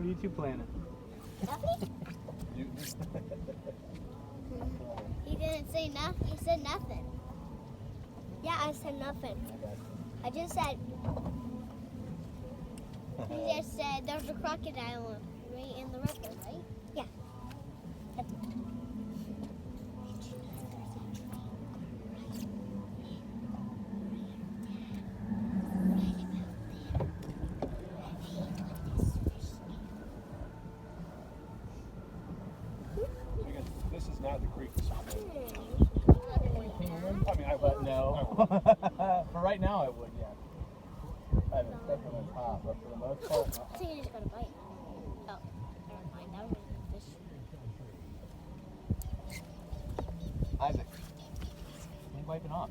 What are you two planning? Nothing? He didn't say nothing. He said nothing. Yeah, I said nothing. I just said. He just said there's a crocodile right in the river, right? Yeah. This is not the creek to swim in. I mean, I But would. no. For right now, I would, yeah. I have a step on the top, but for the most part, So you just got a bite. Oh, never mind. That was a fish. Isaac, ain't wiping off.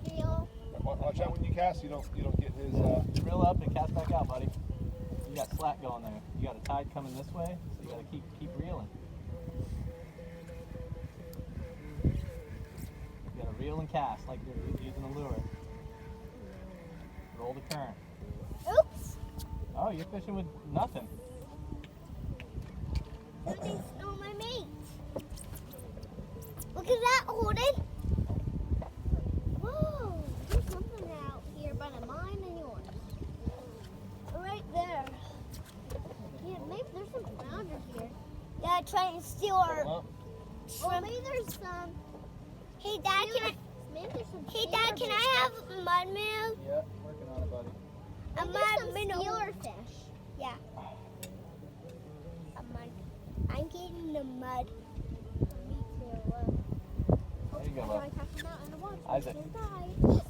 Seal. Watch out when you cast. You don't get his. Reel up and cast back out, buddy. You got slack going there. You got a tide coming this way, so you got to keep reeling. You got to reel and cast like you're using a lure. Roll the current. Oops. Oh, you're fishing with nothing. Something stole my mate. Look at that, Holden. Whoa, there's something out here by the mine and yours. Right there. Yeah, maybe there's some flounder here. Yeah, trying to steal our Well, shrimp. Maybe there's some. Hey, Dad, maybe there's some. Hey, Dad, can I have mud meal? yeah, working on it, buddy. A mud minnow. Fish. Yeah. A mud. I'm getting the mud. Me too. There you go, bud. I cast them out in the water. Isaac. They die.